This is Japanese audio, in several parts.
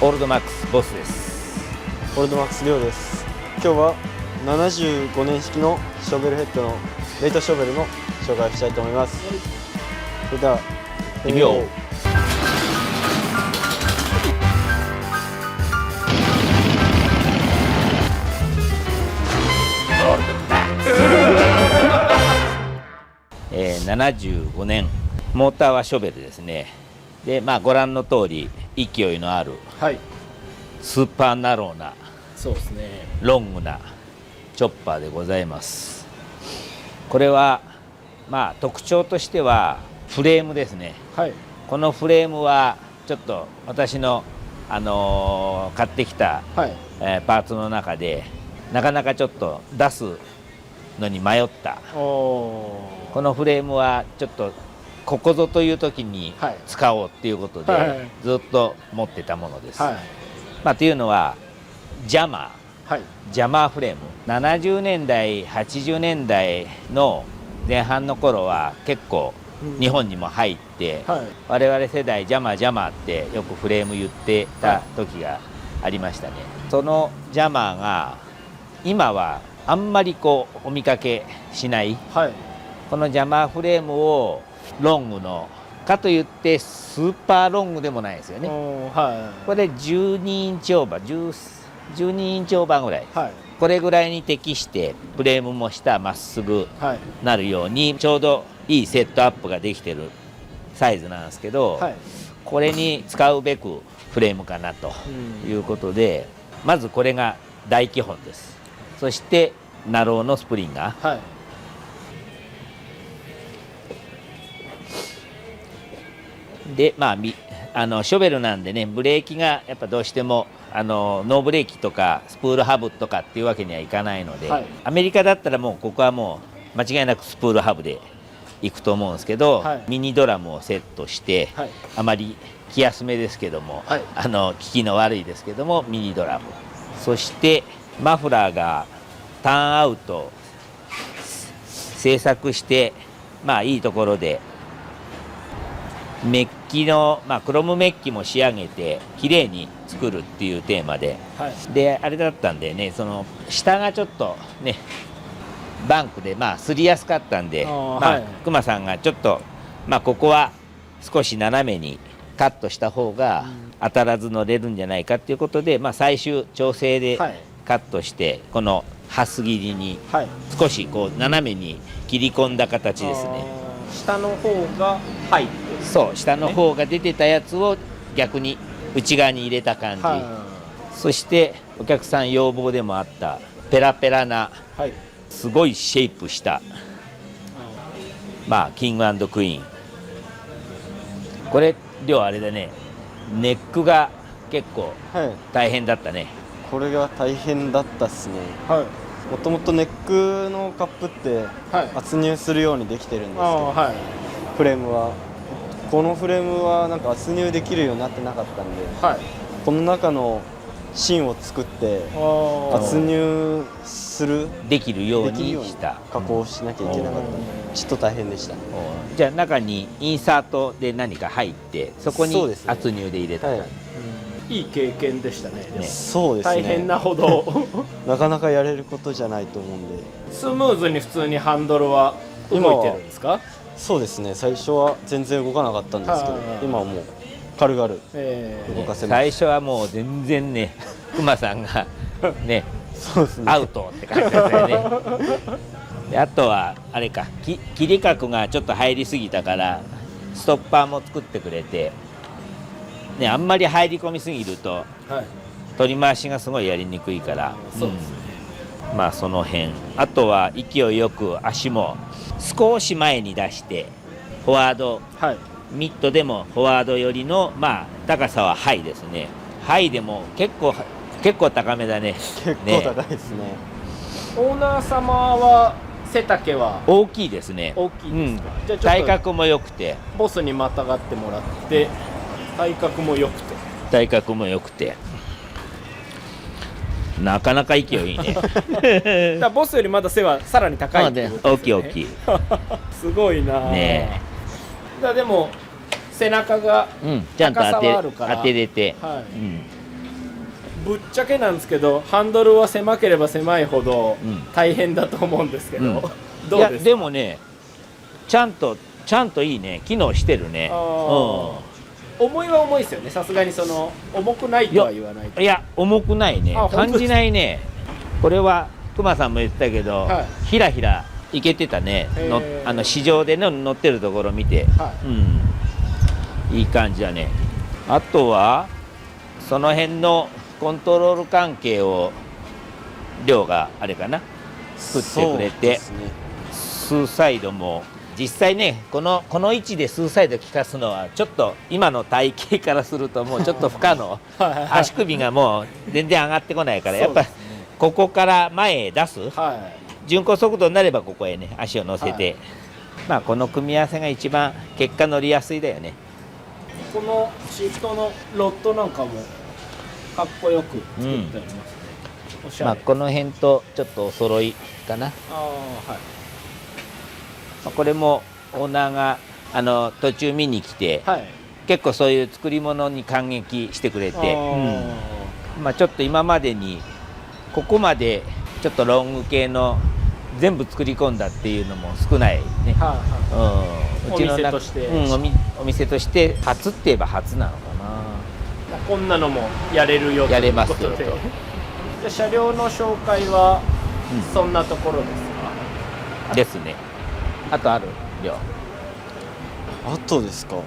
オールドマックスボスです。オールドマックスリョウです。今日は75年式のショベルヘッドのレイトショベルの紹介をしたいと思います。それでは行ってみよう。75年モーターはショベルですね。でご覧の通り勢いのある、スーパーナローな、そうですね、ロングなチョッパーでございます。これは特徴としてはフレームですね。このフレームはちょっと私の、買ってきた、パーツの中でなかなかちょっと出すのに迷った。このフレームはちょっとここぞという時に使おうっていうことで、ずっと持ってたものです。というのはジャマーフレーム、70年代80年代の前半の頃は結構日本にも入って、我々世代ジャマーってよくフレーム言ってた時がありましたね。そのジャマーが今はあんまりお見かけしない、このジャマーフレームをロングのかといってスーパーロングでもないですよね。これ12インチオーバー12インチオーバーぐらい、これぐらいに適してフレームも下まっすぐなるようにちょうどいいセットアップができてるサイズなんですけど、これに使うべくフレームかなということで、まずこれが大基本です。そしてナローのスプリンガー、でショベルなんでね、ブレーキがやっぱどうしてもノーブレーキとかスプールハブとかっていうわけにはいかないので、アメリカだったらもうここはもう間違いなくスプールハブでいくと思うんですけど、ミニドラムをセットして、あまり気休めですけども、効きの悪いですけどもミニドラム、そしてマフラーがターンアウト製作して、いいところでメッキの、クロムメッキも仕上げて綺麗に作るっていうテーマで、であれだったんでね、その下がちょっとねバンクですりやすかったんで、熊さんがちょっとここは少し斜めにカットした方が当たらず乗れるんじゃないかっていうことで、最終調整でカットして、この刃切りに少し斜めに切り込んだ形ですね。下の方が入ってる、そう、下の方が出てたやつを逆に内側に入れた感じ、そしてお客さん要望でもあったペラペラな、すごいシェイプしたキング&クイーン。これ量あれだね、ネックが結構大変だったね。これが大変だったっすね。もともとネックのカップって圧入するようにできてるんですけど、フレームはこのフレームはなんか圧入できるようになってなかったんで、この中の芯を作って圧入できるようにした加工しなきゃいけなかったんで、ちょっと大変でした。じゃあ中にインサートで何か入ってそこに圧入で入れた、いい経験でしたね。そうですね、大変なほどなかなかやれることじゃないと思うんで。スムーズに普通にハンドルは動いてるんですか？そうですね、最初は全然動かなかったんですけど、今はもう軽々動かせます。最初はもう全然ね、熊さんがねそうですね、アウトって感じだったよね。であとはあれか、切り角がちょっと入りすぎたからストッパーも作ってくれて、あんまり入り込みすぎると、取り回しがすごいやりにくいから、その辺。あとは勢いよく足も少し前に出してフォワード、ミッドでもフォワードよりの高さはハイですね。ハイでも結構高めだね。結構高いですね。オーナー様は背丈は大きいですね。大きいですか？じゃあ体格も良くて、ボスにまたがってもらって体格も良くてなかなか勢いいいね。だボスよりまだ背はさらに高いってことですね。大きいすごいな。ねだでも背中がちゃんと高さはあるから当てれて、ぶっちゃけなんですけどハンドルは狭ければ狭いほど大変だと思うんですけど、うんどうですか？いやでもねちゃんといいね機能してるね。重いは重いですよね。さすがにその重くないとは言わないと。いや重くないね。感じないね。これは熊さんも言ってたけど、はい、ひらひらいけてたね。市場での乗ってるところ見て、はい、いい感じだね。あとはその辺のコントロール関係を亮があれかな作ってくれて、ね、スーサイドも実際ねこの位置でスーサイド効かすのはちょっと今の体型からするともうちょっと不可能足首がもう全然上がってこないからやっぱここから前へ出す、巡航速度になればここへね足を乗せて、まあこの組み合わせが一番結果乗りやすいだよね。このシフトのロッドなんかもかっこよく作ってありますね。おしゃれ。まあこの辺とちょっとお揃いかな。これもオーナーが途中見に来て、結構そういう作り物に感激してくれて、まあちょっと今までにここまでちょっとロング系の全部作り込んだっていうのも少ないね。うちのお店として、お店として初って言えば初なのかな。こんなのもやれるよということで。やれますよと。車両の紹介はそんなところですか？ですね。あとある量。あとですか？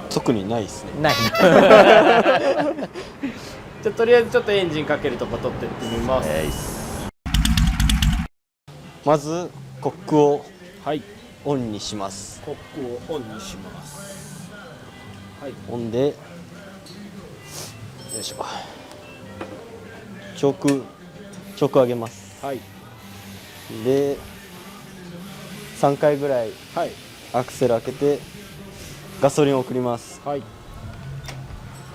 特にないですね。ない。じゃあとりあえずちょっとエンジンかけるとこ取ってってみます。まずコックをオンにします。コックをオンにします。オンでよいしょ。チョーク上げます。で3回ぐらいアクセル開けてガソリンを送ります。か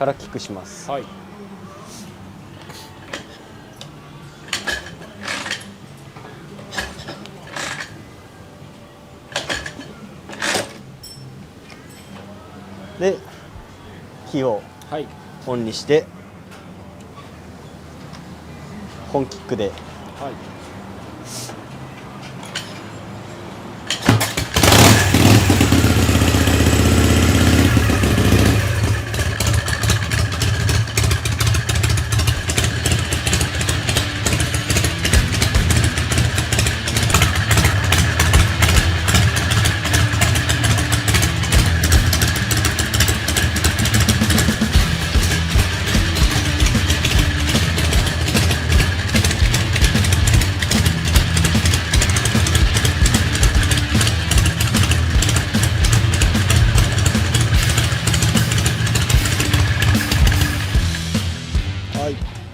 らキックします。で火をオンにして本キックで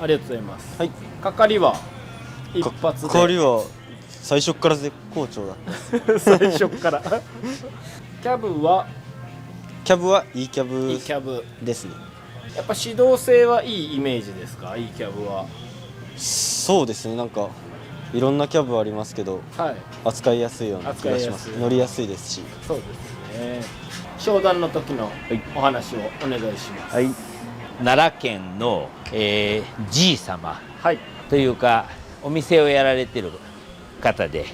ありがとうございます。かかりは一発で。かかりは最初から絶好調だった最初からキャブは いいキャブですね。やっぱ指導性はいいイメージですか？いいキャブは。そうですね。なんかいろんなキャブありますけど、扱いやすいような気がします。乗りやすいですし。そうですね。商談の時のお話をお願いします。奈良県の、G 様というかお店をやられてる方で、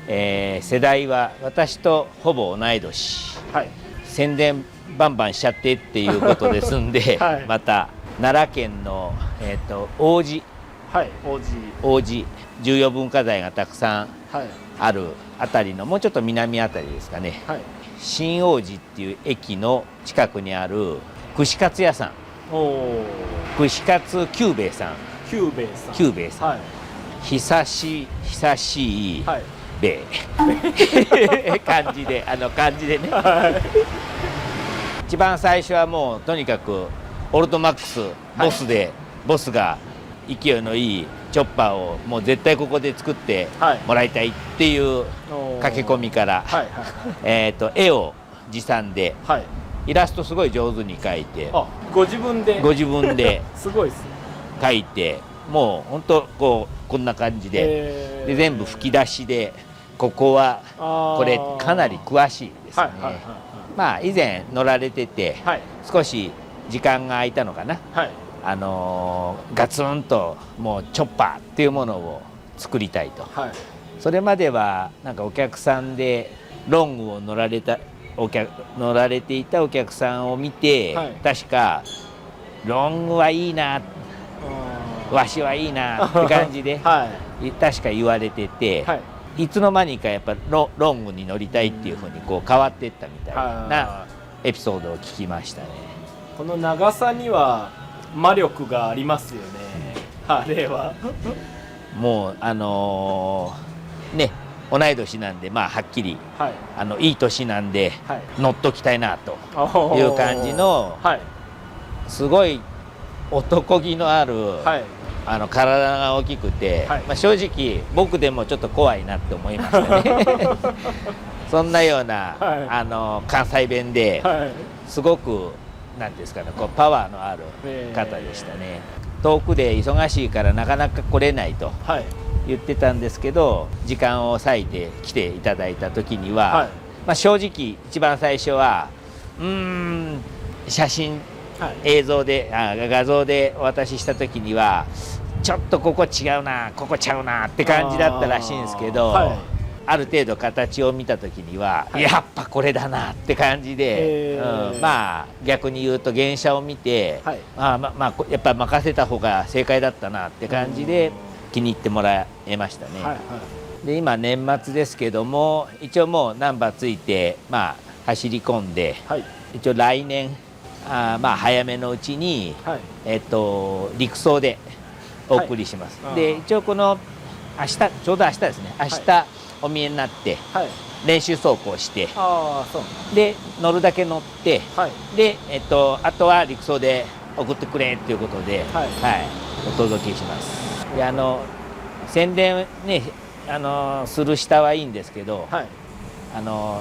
世代は私とほぼ同い年、宣伝バンバンしちゃってっていうことですんで、また奈良県の、王子重要文化財がたくさんあるあたりのもうちょっと南あたりですかね、新王子っていう駅の近くにある串カツ屋さん、串カツ久兵衛さん、久しい兵衛感じでね、一番最初はもうとにかくオルトマックスボスが勢いのいいチョッパーをもう絶対ここで作ってもらいたいっていう駆け込みから、絵を持参で、イラストすごい上手に描いて、ご自分ですごいですね。描いて、もう本当こんな感じで、全部吹き出しで、ここはこれかなり詳しいですね。まあ以前乗られてて、少し時間が空いたのかな、ガツンともうチョッパーっていうものを作りたいと、はい、それまではなんかお客さんでロングを乗られていたお客さんを見て、はい、確かロングはいいな、わしはいいなって感じで、はい、確か言われてて、はい、いつの間にかやっぱロングに乗りたいっていうふうにこう変わっていったみたいなエピソードを聞きましたね。この長さには魔力がありますよね、ハーレーは。もうね、同い年なんで、まあはっきり、はい、いい年なんで、はい、乗っときたいなという感じの、はい、すごい男気のある、はい、体が大きくて、はい、まあ、正直僕でもちょっと怖いなって思いましたね。そんなような、はい、関西弁で、はい、すごくなんですかね、こうパワーのある方でしたね。遠くで忙しいからなかなか来れないと言ってたんですけど、時間を割いて来ていただいた時には、はい、まあ、正直一番最初は写真、はい、映像で画像でお渡しした時にはちょっとここ違うな、ここちゃうなって感じだったらしいんですけど、はい、ある程度形を見た時には、はい、やっぱこれだなって感じで、まあ逆に言うと原写を見て、はい、まあやっぱ任せた方が正解だったなって感じで気に入ってもらえましたね。はいはい、で今年末ですけども、一応もうナンバーついて、まあ、走り込んで、はい、一応来年まあ早めのうちに、はい、陸送でお送りします。はい、で一応この明日、ちょうど明日ですね、明日、はい、お見えになって、はい、練習走行して、で乗るだけ乗って、はい、であとは陸送で送ってくれっていうことで、はいはい、お届けします。で宣伝ねする下はいいんですけど、はい、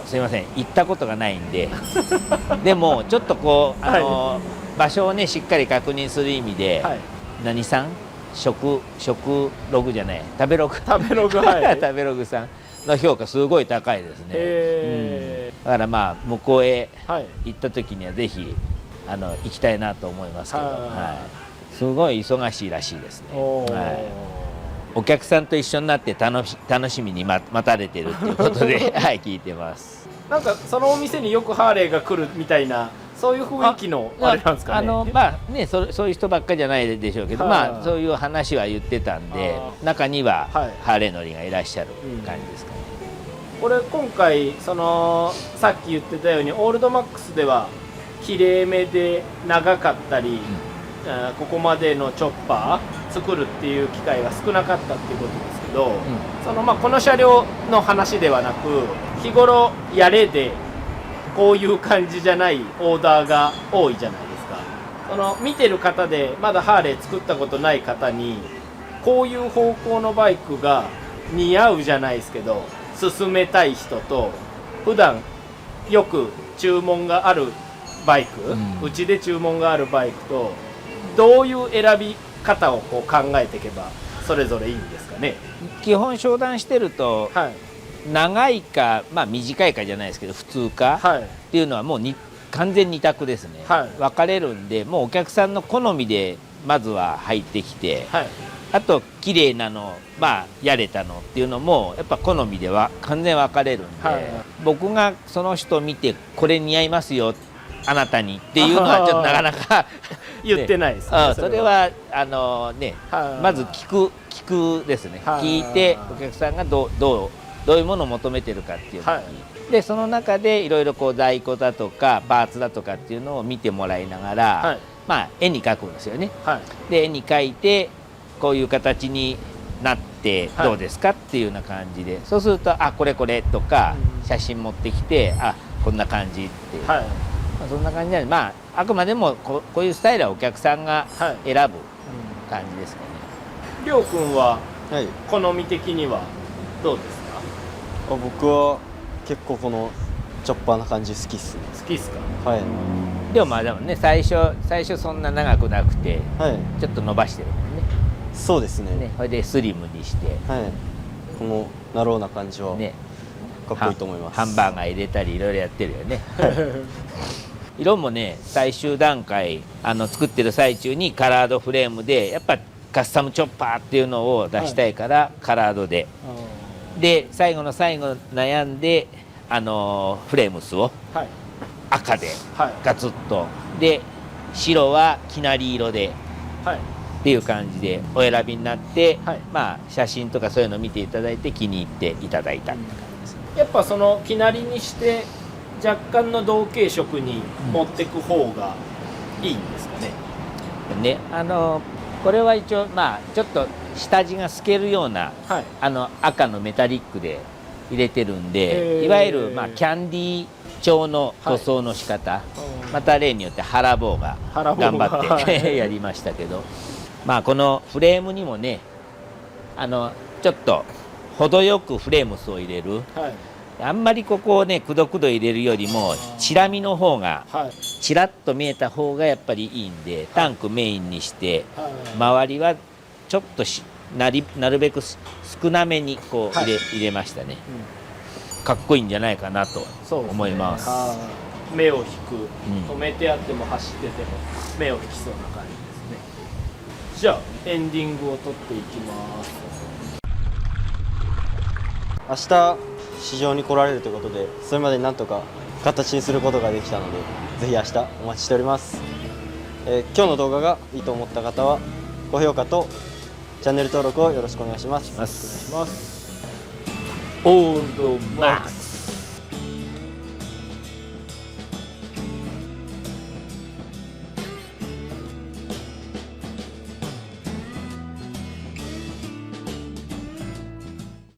すいません、行ったことがないんででもちょっとこうはい、場所をねしっかり確認する意味で、はい、何さん食ログじゃない、食べログはい、食べログさんの評価すごい高いですね。だからまあ向こうへ行った時にはぜひ行きたいなと思いますけど、はい、すごい忙しいらしいですね。はい、お客さんと一緒になって楽しみに待たれてるっていうことではい、聞いてます。なんかそのお店によくハーレーが来るみたいな、そういう雰囲気のあれなんですかね。まあね、そういう人ばっかりじゃないでしょうけど、まあそういう話は言ってたんで、中にはハーレー乗りがいらっしゃる感じですかね。これ今回さっき言ってたようにオールドマックスではきれいめで長かったり、ここまでのチョッパー作るっていう機会が少なかったっていうことですけど、この車両の話ではなく、日頃やれでこういう感じじゃないオーダーが多いじゃないですか。見てる方でまだハーレー作ったことない方にこういう方向のバイクが似合うじゃないですけど勧めたい人と、普段よく注文があるバイク、うちで注文があるバイクとどういう選び方をこう考えていけばそれぞれいいんですかね。基本商談してると、はい、長いか、まあ、短いかじゃないですけど普通か、はい、っていうのはもう完全に2択ですね。はい、分かれるんで、もうお客さんの好みでまずは入ってきて、はい、あと綺麗なの、まあやれたのっていうのもやっぱ好みでは完全分かれるんで、はい、僕がその人を見てこれ似合いますよあなたにっていうのはちょっとなかなか言ってないですね。それはね、まず聞くですね。聞いてお客さんがどういうものを求めてるかっていうのを聞いて、でその中でいろいろこう在庫だとかパーツだとかっていうのを見てもらいながら、はい、まあ絵に描くんですよね。はい、で絵に描いてこういう形になってどうですかっていうような感じで、そうするとこれとか写真持ってきてこんな感じっていう。はい、そんな感じで、まああくまでもこういうスタイルはお客さんが選ぶ感じですかね。りょうくんは好み的にはどうですか？僕は結構このチョッパーな感じ好きっすね。好きっすか？はい。でもね最初そんな長くなくて、はい、ちょっと伸ばしてるもんね。そうですね。それでスリムにして、はい、このナローな感じはかっこいいと思います。ハンバーガー入れたりいろいろやってるよね。色もね最終段階作ってる最中にカラードフレームでやっぱカスタムチョッパーっていうのを出したいからカラードで、で最後の最後悩んでフレームスを赤でガツッと、で白はきなり色で、っていう感じでお選びになって、まあ写真とかそういうのを見ていただいて気に入っていただいたって感じです。やっぱそのきなりにして若干の同系色に持ってく方がいいんですかね。ね、これは一応まあちょっと下地が透けるような、赤のメタリックで入れてるんで、いわゆるまあキャンディー調の塗装の仕方、また例によって原坊が頑張ってやりましたけど、まあこのフレームにもねちょっと程よくフレームスを入れる、あんまりここをねくどくど入れるよりもチラ見の方が、チラッと見えた方がやっぱりいいんで、タンクメインにして周りはちょっとなるべく少なめにこう入れましたね。かっこいいんじゃないかなと思います。目を引く、止めてあっても走ってても目を引きそうな感じですね。じゃあエンディングを撮っていきます。明日市場に来られるということで、それまでになんとか形にすることができたので、ぜひ明日お待ちしております。今日の動画がいいと思った方は高評価とチャンネル登録をよろしくお願いします。オールドマックス。